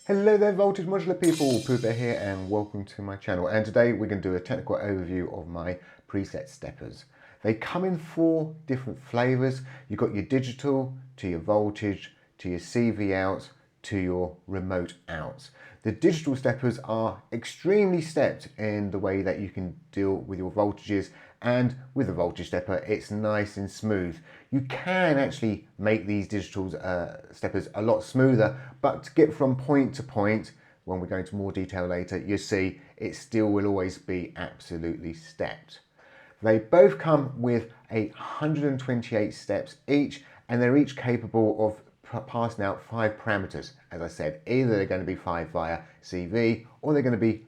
Hello there voltage modular people, PoohBear here and welcome to my channel, and today we're going to do a technical overview of my preset steppers. They come in 4 different flavours. You've got your digital, to your voltage, to your CV outs, to your remote outs. The digital steppers are extremely stepped in the way that you can deal with your voltages, and with a voltage stepper it's nice and smooth. You can actually make these digital steppers a lot smoother, but to get from point to point, when we go into more detail later, you'll see it still will always be absolutely stepped. They both come with 128 steps each, and they're each capable of passing out 5 parameters. As I said, either they're going to be 5 via CV or they're going to be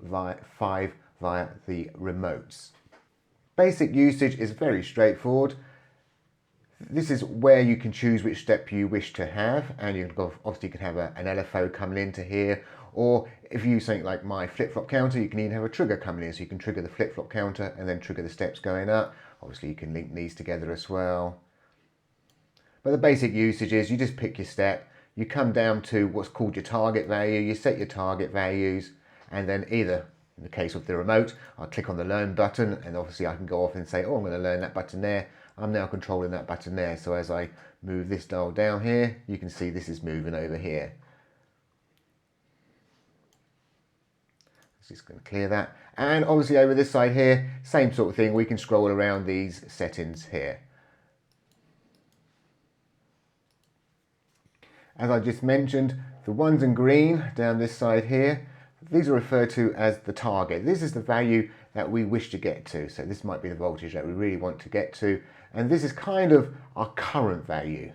5 via the remotes. Basic usage is very straightforward. This is where you can choose which step you wish to have, and you can obviously have an LFO coming into here, or if you use something like my flip-flop counter, you can even have a trigger coming in, so you can trigger the flip-flop counter and then trigger the steps going up. Obviously you can link these together as well. But the basic usage is you just pick your step, you come down to what's called your target value, you set your target values, and then either, in the case of the remote, I'll click on the learn button, and obviously I can go off and say, oh, I'm going to learn that button there. I'm now controlling that button there. So as I move this dial down here, you can see this is moving over here. Just going to clear that. And obviously over this side here, same sort of thing. We can scroll around these settings here. As I just mentioned, the ones in green down this side here, these are referred to as the target. This is the value that we wish to get to. So this might be the voltage that we really want to get to. And this is kind of our current value.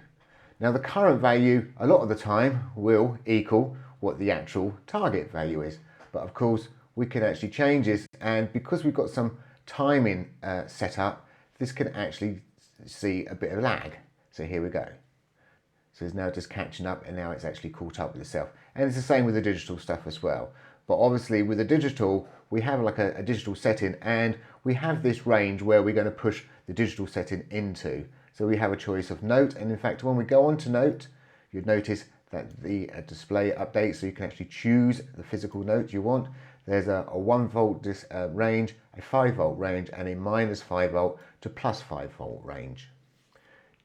Now the current value, a lot of the time, will equal what the actual target value is. But of course, we can actually change this. And because we've got some timing set up, this can actually see a bit of lag. So here we go. So it's now just catching up, and now it's actually caught up with itself. And it's the same with the digital stuff as well. But obviously with the digital, we have like a digital setting, and we have this range where we're going to push the digital setting into. So we have a choice of note, and in fact when we go on to note, you'd notice that the display updates, so you can actually choose the physical note you want. There's a 1 volt range, a 5 volt range, and a -5 volt to +5 volt range.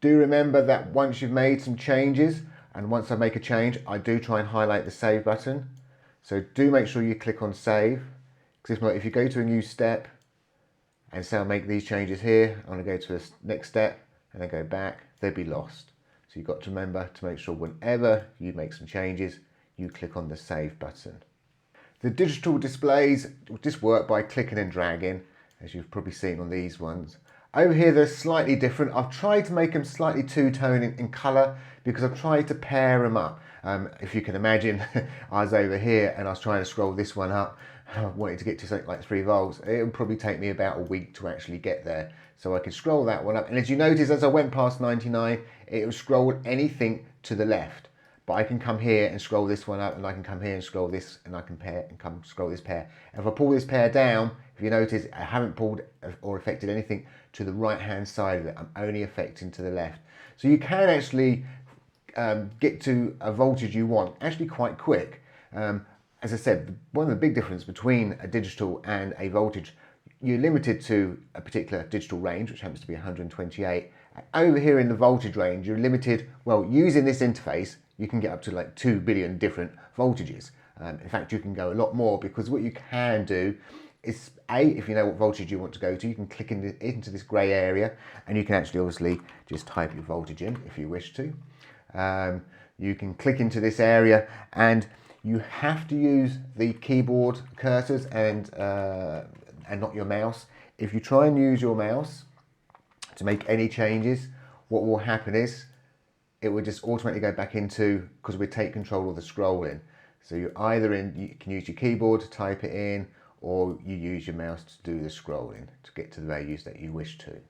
Do remember that once you've made some changes, and once I make a change, I do try and highlight the save button. So do make sure you click on save, because if you go to a new step and say I'll make these changes here, I'm going to go to the next step and then go back, they'll be lost. So you've got to remember to make sure whenever you make some changes, you click on the save button. The digital displays just work by clicking and dragging, as you've probably seen on these ones. Over here they're slightly different. I've tried to make them slightly two-tone in colour because I've tried to pair them up. If you can imagine, I was over here and I was trying to scroll this one up. I wanted to get to something like 3 volts. It would probably take me about a week to actually get there. So I could scroll that one up. And as you notice, as I went past 99, it would scroll anything to the left. But I can come here and scroll this one up, and I can come here and scroll this, and I can pair and come scroll this pair. And if I pull this pair down, if you notice, I haven't pulled or affected anything to the right hand side of it. I'm only affecting to the left. So you can actually get to a voltage you want actually quite quick. As I said, one of the big differences between a digital and a voltage, you're limited to a particular digital range, which happens to be 128. Over here in the voltage range, you're limited, well, using this interface, you can get up to like 2 billion different voltages. In fact, you can go a lot more, because what you can do is, if you know what voltage you want to go to, you can click into this grey area, and you can actually obviously just type your voltage in if you wish to. You can click into this area, and you have to use the keyboard cursors and not your mouse. If you try and use your mouse to make any changes, what will happen is it will just automatically go back into, because we take control of the scrolling. So you can use your keyboard to type it in, or you use your mouse to do the scrolling to get to the values that you wish to.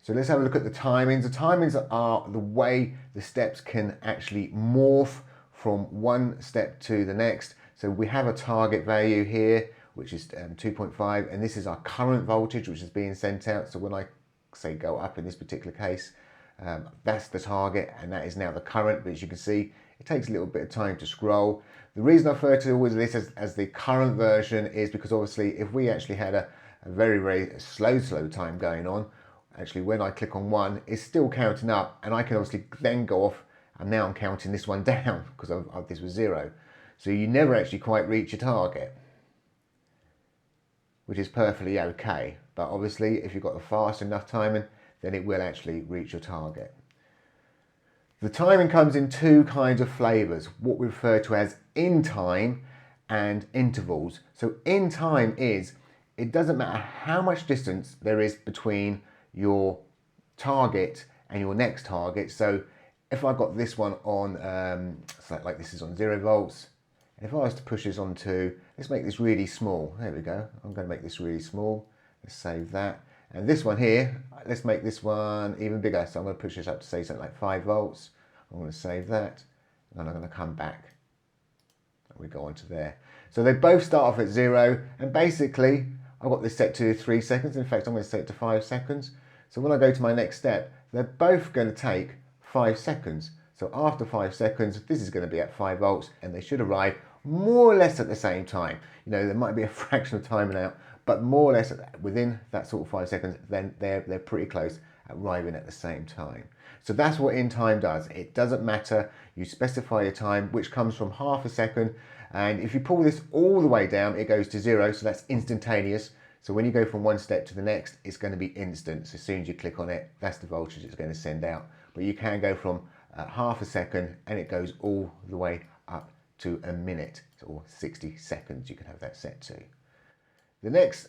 So let's have a look at the timings. The timings are the way the steps can actually morph from one step to the next. So we have a target value here, which is 2.5, and this is our current voltage which is being sent out. So when I say go up in this particular case, That's the target, and that is now the current, but as you can see, it takes a little bit of time to scroll. The reason I refer to always this as the current version is because obviously if we actually had a very slow time going on, actually when I click on one, it's still counting up, and I can obviously then go off, and now I'm counting this one down because this was 0. So you never actually quite reach your target, which is perfectly okay. But obviously if you've got the fast enough timing, then it will actually reach your target. The timing comes in two kinds of flavors, what we refer to as in time and intervals. So in time is, it doesn't matter how much distance there is between your target and your next target. So if I got this one on, like this is on 0 volts, and if I was to push this onto, let's make this really small. There we go. I'm going to make this really small. Let's save that. And this one here, let's make this one even bigger. So I'm going to push this up to say something like 5 volts. I'm going to save that, and I'm going to come back. And we go on to there. So they both start off at 0, and basically I've got this set to 3 seconds. In fact, I'm going to set it to 5 seconds. So when I go to my next step, they're both going to take 5 seconds. So after 5 seconds, this is going to be at 5 volts, and they should arrive more or less at the same time. You know, there might be a fraction of time out, but more or less within that sort of 5 seconds, then they're pretty close at arriving at the same time. So that's what in time does. It doesn't matter. You specify your time, which comes from half a second. And if you pull this all the way down, it goes to 0. So that's instantaneous. So when you go from one step to the next, it's going to be instant. So as soon as you click on it, that's the voltage it's going to send out. But you can go from half a second, and it goes all the way up to a minute, or 60 seconds. You can have that set to. The next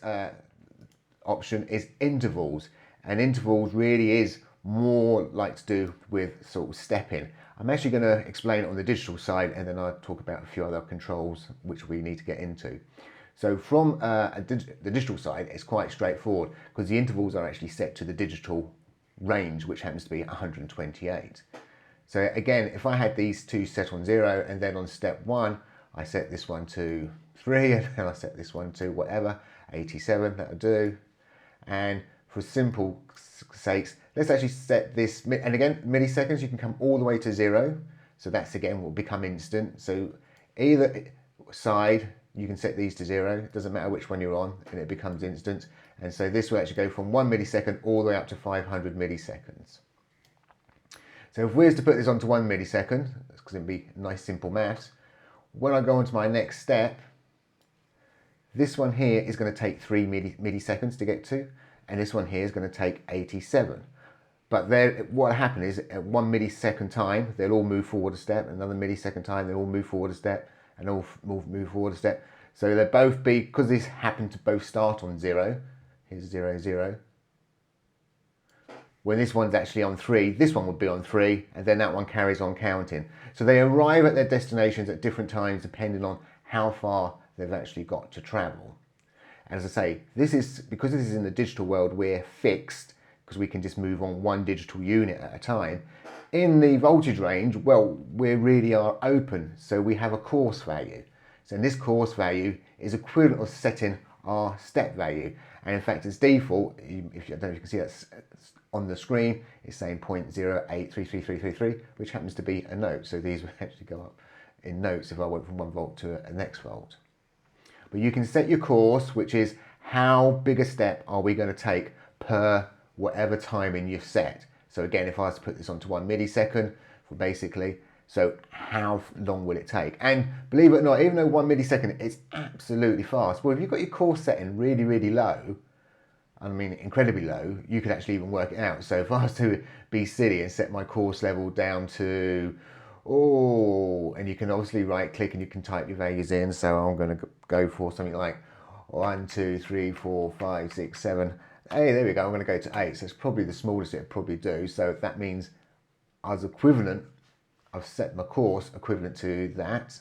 option is intervals, and intervals really is more like to do with sort of stepping. I'm actually going to explain it on the digital side, and then I'll talk about a few other controls which we need to get into. So from the digital side, it's quite straightforward because the intervals are actually set to the digital range, which happens to be 128. So again, if I had these two set on 0, and then on step 1, I set this one to 3, and then I set this one to whatever, 87, that'll do. And for simple sakes, let's actually set this, and again, milliseconds, you can come all the way to 0. So that's again will become instant. So either side, you can set these to 0. It doesn't matter which one you're on, and it becomes instant. And so this will actually go from 1 millisecond all the way up to 500 milliseconds. So if we was to put this onto 1 millisecond, because it'd be nice simple maths, when I go on to my next step, this one here is going to take 3 milliseconds to get to, and this one here is going to take 87. But what happened is at 1 millisecond time, they'll all move forward a step, another millisecond time, they'll all move forward a step, and all move forward a step. So they'll both be, because these happen to both start on 0, here's 0, 0. When this one's actually on 3, this one would be on 3, and then that one carries on counting. So they arrive at their destinations at different times depending on how far they've actually got to travel. And as I say, because this is in the digital world, we're fixed, because we can just move on one digital unit at a time. In the voltage range, well, we really are open, so we have a course value. So in this course value is equivalent of setting our step value. And in fact, it's default, I don't know if you can see that on the screen, it's saying 0.08333333, which happens to be a note. So these will actually go up in notes if I went from 1 volt to a next volt. But you can set your course, which is how big a step are we going to take per whatever timing you've set. So again, if I was to put this onto 1 millisecond, basically, so how long will it take? And believe it or not, even though 1 millisecond is absolutely fast, well, if you've got your course setting really, really low, I mean incredibly low, you could actually even work it out. So if I was to be silly and set my course level down to, and you can obviously right click and you can type your values in. So I'm going to go for something like 1, 2, 3, 4, 5, 6, 7. Hey, there we go. I'm going to go to 8. So it's probably the smallest it'd probably do. So that means as equivalent, I've set my course equivalent to that.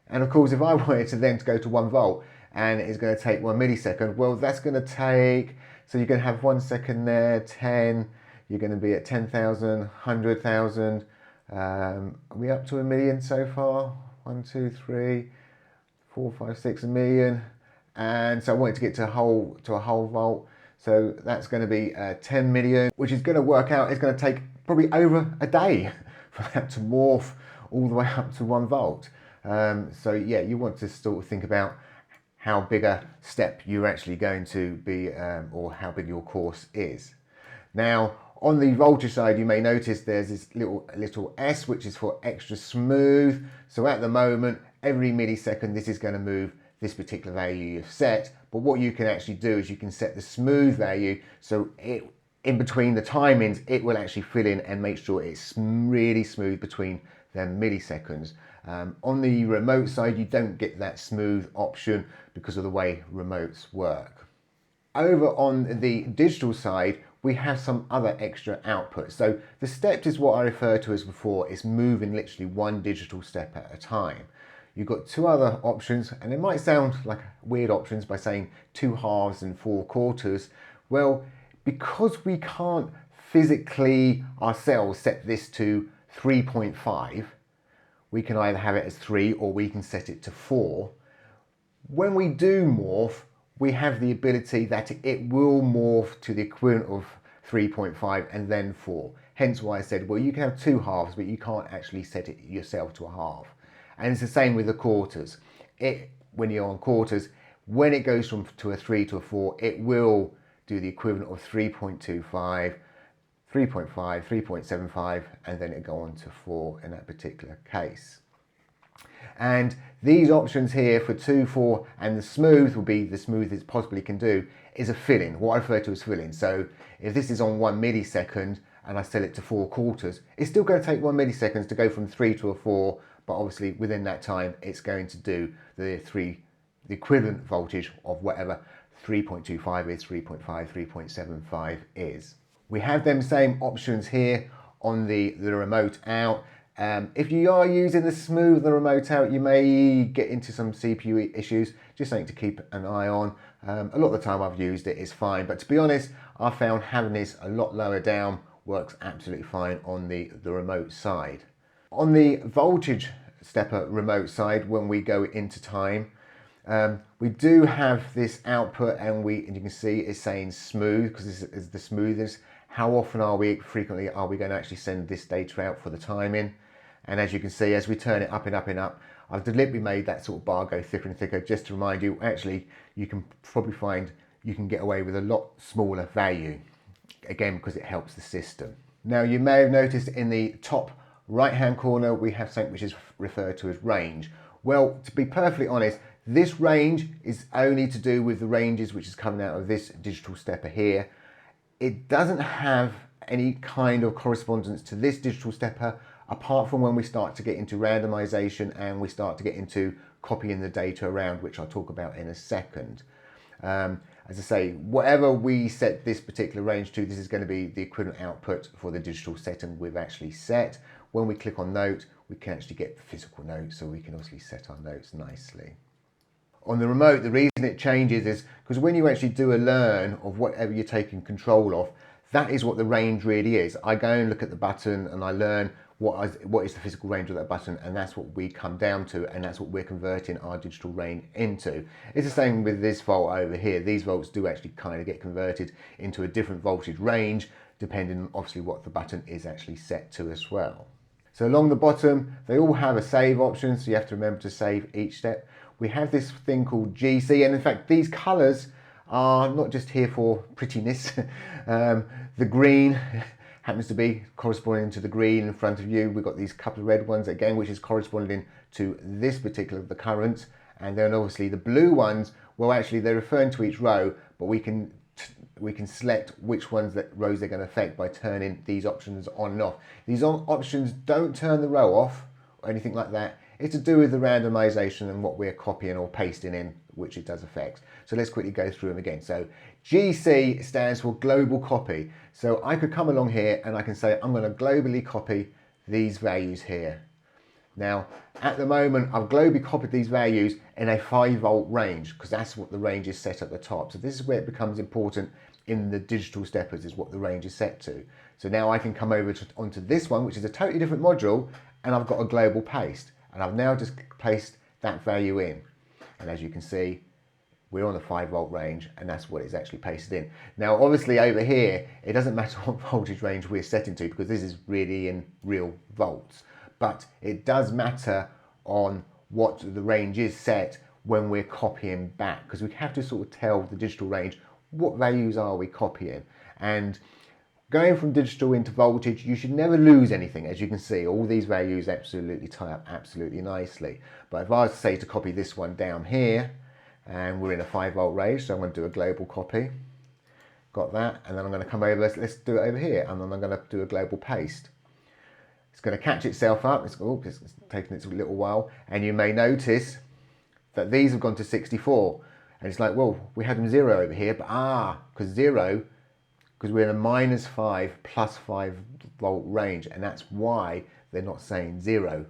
And of course, if I wanted to then go to 1 volt and it's going to take 1 millisecond, well, that's going to take, so you're going to have 1 second there, 10, you're going to be at 10,000, 100,000. Are we up to 1 million so far? 1, 2, 3, 4, 5, 6, 1 million. And so I wanted to get to a whole volt. So that's going to be 10 million, which is going to work out, it's going to take probably over a day for that to morph all the way up to 1 volt. So yeah, you want to sort of think about how big a step you're actually going to be, or how big your course is. Now, on the voltage side, you may notice there's this little S, which is for extra smooth. So at the moment, every millisecond, this is going to move this particular value you've set. But what you can actually do is you can set the smooth value, so in between the timings, it will actually fill in and make sure it's really smooth between them milliseconds. On the remote side, you don't get that smooth option because of the way remotes work. Over on the digital side, we have some other extra outputs. So the steps is what I referred to as before, is moving literally 1 digital step at a time. You've got 2 other options, and it might sound like weird options by saying 2 halves and 4 quarters. Well, because we can't physically ourselves set this to 3.5, we can either have it as 3 or we can set it to 4. When we do morph, we have the ability that it will morph to the equivalent of 3.5 and then 4. Hence why I said, well, you can have 2 halves, but you can't actually set it yourself to a half. And it's the same with the quarters. When you're on quarters, when it goes to a 3 to a 4, it will do the equivalent of 3.25, 3.5, 3.75, and then it go on to 4 in that particular case. And these options here for 2, 4 and the smooth will be the smoothest it possibly can do is a fill-in, what I refer to as fill-in. So if this is on 1 millisecond and I set it to 4 quarters, it's still going to take 1 millisecond to go from 3 to a 4, but obviously within that time it's going to do the equivalent voltage of whatever 3.25 is, 3.5, 3.75 is. We have them same options here on the remote out. If you are using the smooth the remote out, you may get into some CPU issues, just something to keep an eye on. A lot of the time I've used it, it's fine, but to be honest, I found having this a lot lower down works absolutely fine on the remote side. On the voltage stepper remote side, when we go into time, we do have this output, and you can see it's saying smooth because this is the smoothest. How often frequently are we going to actually send this data out for the timing? And as you can see, as we turn it up and up and up, I've deliberately made that sort of bar go thicker and thicker just to remind you, actually, you can probably find you can get away with a lot smaller value, again, because it helps the system. Now, you may have noticed in the top right-hand corner, we have something which is referred to as range. Well, to be perfectly honest, this range is only to do with the ranges which is coming out of this digital stepper here. It doesn't have any kind of correspondence to this digital stepper, apart from when we start to get into randomization and we start to get into copying the data around, which I'll talk about in a second. As I say, whatever we set this particular range to, this is going to be the equivalent output for the digital setting we've actually set. When we click on note, we can actually get the physical note, so we can obviously set our notes nicely. On the remote, the reason it changes is because when you actually do a learn of whatever you're taking control of, that is what the range really is. I go and look at the button and I learn what is the physical range of that button, and that's what we come down to, and that's what we're converting our digital range into. It's the same with this volt over here. These volts do actually kind of get converted into a different voltage range, depending on obviously what the button is actually set to as well. So along the bottom, they all have a save option, so you have to remember to save each step. We have this thing called GC, and in fact these colours are not just here for prettiness. The green happens to be corresponding to the green in front of you. We've got these couple of red ones again, which is corresponding to this particular, the current. And then obviously the blue ones, well, actually they're referring to each row, but we can select which rows they're going to affect by turning these options on and off. These options don't turn the row off or anything like that. It's to do with the randomization and what we're copying or pasting in, which it does affect. So let's quickly go through them again. So GC stands for global copy. So I could come along here and I can say, I'm going to globally copy these values here. Now, at the moment, I've globally copied these values in a 5 volt range, because that's what the range is set at the top. So this is where it becomes important in the digital steppers, is what the range is set to. So now I can come over onto this one, which is a totally different module, and I've got a global paste. And I've now just placed that value in. And as you can see, we're on the 5-volt range, and that's what it's actually pasted in. Now obviously over here it doesn't matter what voltage range we're setting to, because this is really in real volts, but it does matter on what the range is set when we're copying back, because we have to sort of tell the digital range what values are we copying. And going from digital into voltage, you should never lose anything. As you can see, all these values absolutely tie up absolutely nicely. But if I was to say to copy this one down here, and we're in a 5-volt range, so I'm going to do a global copy. Got that, and then I'm going to come over, let's do it over here, and then I'm going to do a global paste. It's going to catch itself up, it's taking its little while, and you may notice that these have gone to 64. And it's like, well, we had them 0 over here, but because 0, because we're in a -5 plus 5-volt range, and that's why they're not saying 0.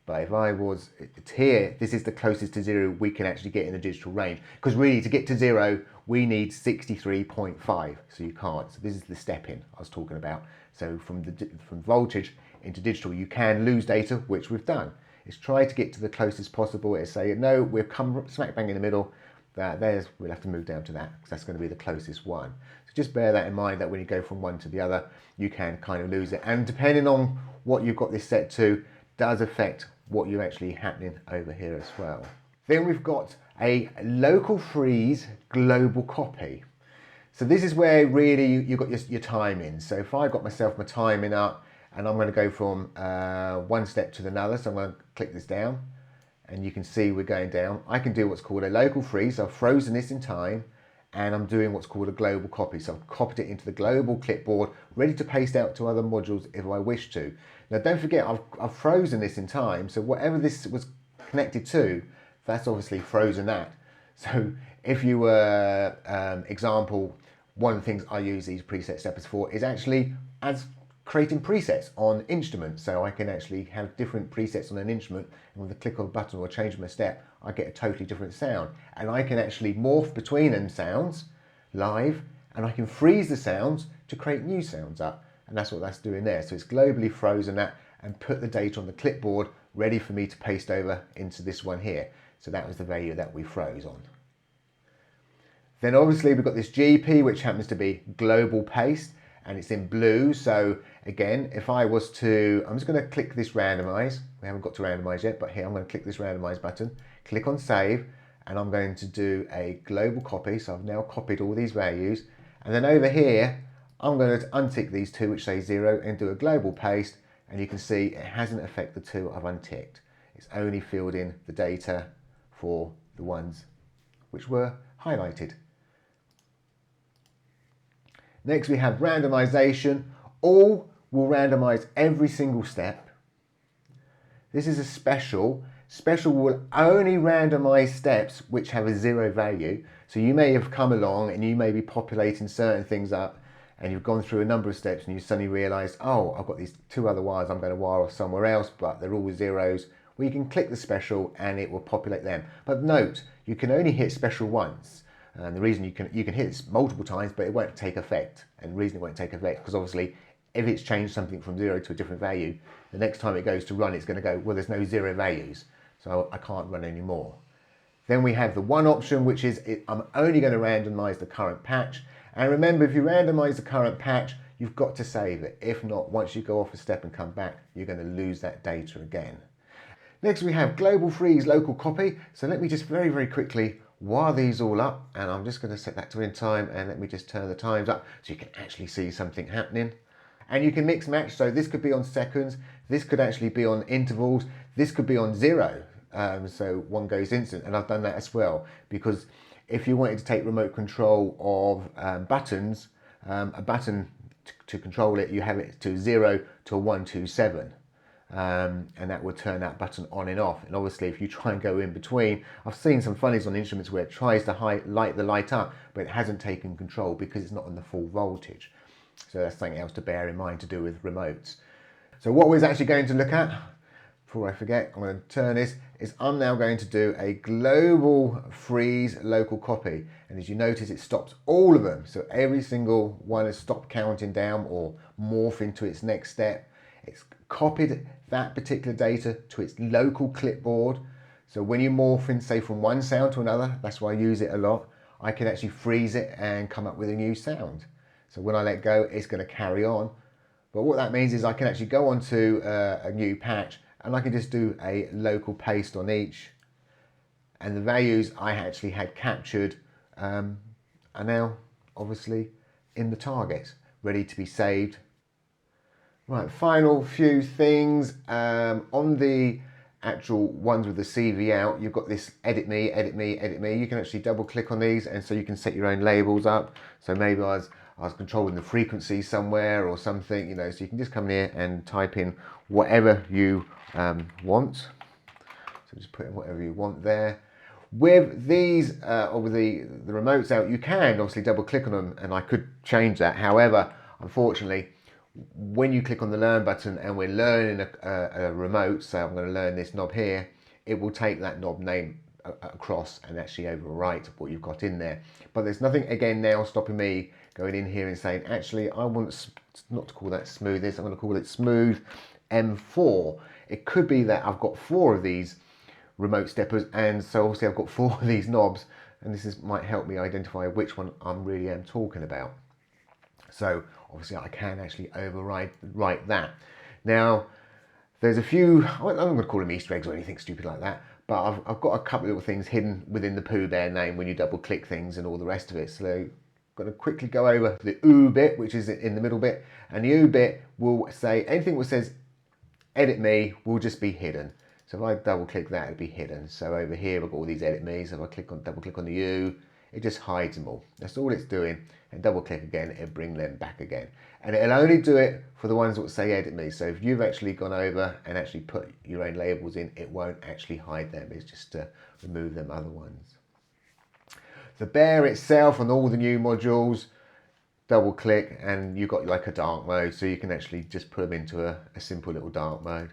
But if I was here, this is the closest to 0 we can actually get in the digital range. Because really, to get to 0, we need 63.5. So you can't. So this is the step-in I was talking about. So from voltage into digital, you can lose data, which we've done. It's try to get to the closest possible. It's say, no, we've come smack bang in the middle. We'll have to move down to that, because that's going to be the closest one. So just bear that in mind, that when you go from one to the other, you can kind of lose it. And depending on what you've got this set to, does affect what you're actually happening over here as well. Then we've got a local freeze global copy. So this is where really you've got your timing. So if I've got my timing up, and I'm going to go from one step to another, so I'm going to click this down, and you can see we're going down. I can do what's called a local freeze. So I've frozen this in time, and I'm doing what's called a global copy. So I've copied it into the global clipboard, ready to paste out to other modules if I wish to. Now don't forget, I've frozen this in time, so whatever this was connected to, that's obviously frozen that. So if you were, example, one of the things I use these preset steppers for is actually as creating presets on instruments. So I can actually have different presets on an instrument, and with the click of a button or change my step, I get a totally different sound. And I can actually morph between them sounds live, and I can freeze the sounds to create new sounds up. And that's what that's doing there. So it's globally frozen that and put the data on the clipboard ready for me to paste over into this one here. So that was the value that we froze on. Then obviously we've got this GP, which happens to be global paste, and it's in blue. So again, if I was to, I'm just going to click this randomize. We haven't got to randomize yet, but here I'm going to click this randomize button, click on save, and I'm going to do a global copy. So I've now copied all these values, and then over here I'm going to untick these two which say 0 and do a global paste, and you can see it hasn't affected the two I've unticked. It's only filled in the data for the ones which were highlighted. Next we have randomization. All will randomize every single step. This is a special. Special will only randomize steps which have a 0 value. So you may have come along and you may be populating certain things up, and you've gone through a number of steps and you suddenly realise, oh, I've got these 2 other wires I'm going to wire off somewhere else, but they're all zeros. Well, you can click the special and it will populate them. But note, you can only hit special once. And the reason you can hit it multiple times, but it won't take effect. And the reason it won't take effect, because obviously if it's changed something from 0 to a different value, the next time it goes to run, it's going to go, well, there's no 0 values, so I can't run anymore. Then we have the one option, which is I'm only going to randomize the current patch. And remember, if you randomize the current patch, you've got to save it. If not, once you go off a step and come back, you're going to lose that data again. Next we have global freeze local copy. So let me just very, very quickly wire these all up, and I'm just going to set that to in time, and let me just turn the times up so you can actually see something happening. And you can mix match, so this could be on seconds, this could actually be on intervals, this could be on 0, so one goes instant, and I've done that as well, because if you wanted to take remote control of buttons, a button to control it, you have it to 0 to 127. And that would turn that button on and off. And obviously if you try and go in between, I've seen some funnies on instruments where it tries to light the light up, but it hasn't taken control because it's not on the full voltage. So that's something else to bear in mind to do with remotes. So what we're actually going to look at, before I forget, I'm going to turn this, is I'm now going to do a global freeze local copy. And as you notice, it stops all of them. So every single one has stopped counting down or morph into its next step. It's copied that particular data to its local clipboard. So when you morph in, say, from one sound to another, that's why I use it a lot, I can actually freeze it and come up with a new sound. So when I let go, it's going to carry on. But what that means is I can actually go onto a new patch and I can just do a local paste on each. And the values I actually had captured are now obviously in the target, ready to be saved. Right, final few things. On the actual ones with the CV out, you've got this edit me, edit me, edit me. You can actually double click on these, and so you can set your own labels up. So maybe I was controlling the frequency somewhere or something, you know, so you can just come in here and type in whatever you want. So just put in whatever you want there. With these, or with the remotes out, you can obviously double click on them, and I could change that. However, unfortunately, when you click on the learn button and we're learning a remote, so I'm going to learn this knob here, it will take that knob name across and actually overwrite what you've got in there. But there's nothing again now stopping me going in here and saying, actually, I want not to call that smoothness, I'm going to call it smooth M4. It could be that I've got 4 of these remote steppers, and so obviously I've got 4 of these knobs, and this might help me identify which one I really am talking about. So obviously I can actually override that. Now there's a few, I'm not going to call them Easter eggs or anything stupid like that, but I've got a couple of little things hidden within the PoohBear name when you double click things and all the rest of it. So I'm going to quickly go over the OO bit, which is in the middle bit, and the OO bit will say anything that says edit me will just be hidden. So if I double click that, it'll be hidden. So over here I've got all these edit me's. If I double click on the U, it just hides them all. That's all it's doing. And double click again, it'll bring them back again. And it'll only do it for the ones that say edit me. So if you've actually gone over and actually put your own labels in, it won't actually hide them. It's just to remove them other ones. The bear itself and all the new modules, double click and you've got like a dark mode. So you can actually just put them into a simple little dark mode.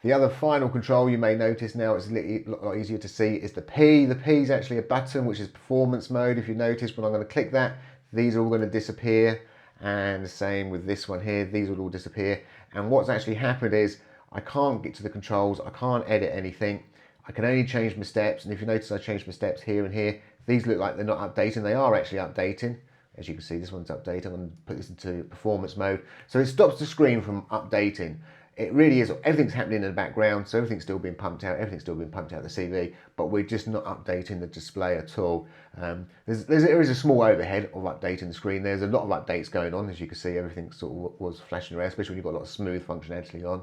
The other final control you may notice now, it's a lot easier to see, is the P. The P is actually a button which is performance mode. If you notice, when I'm going to click that, these are all going to disappear. And the same with this one here, these will all disappear. And what's actually happened is I can't get to the controls, I can't edit anything. I can only change my steps. And if you notice, I changed my steps here and here. These look like they're not updating. They are actually updating. As you can see, this one's updating. I'm going to put this into performance mode. So it stops the screen from updating. It really is, everything's happening in the background, so everything's still being pumped out, everything's still being pumped out the CV, but we're just not updating the display at all. There is a small overhead of updating the screen. There's a lot of updates going on, as you can see, everything sort of was flashing around, especially when you've got a lot of smooth functionality on.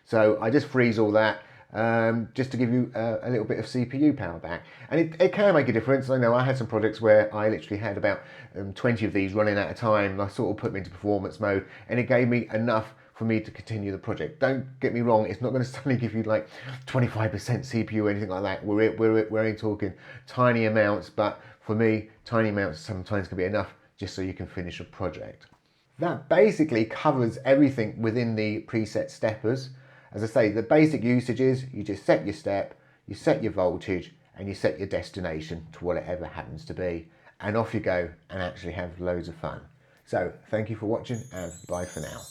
So I just freeze all that, just to give you a little bit of CPU power back. And it can make a difference. I know I had some projects where I literally had about 20 of these running at a time, and I sort of put them into performance mode, and it gave me enough for me to continue the project. Don't get me wrong, it's not going to suddenly give you like 25% CPU or anything like that. We're only talking tiny amounts, but for me, tiny amounts sometimes can be enough just so you can finish a project. That basically covers everything within the preset steppers. As I say, the basic usage is you just set your step, you set your voltage, and you set your destination to whatever happens to be, and off you go and actually have loads of fun. So thank you for watching, and bye for now.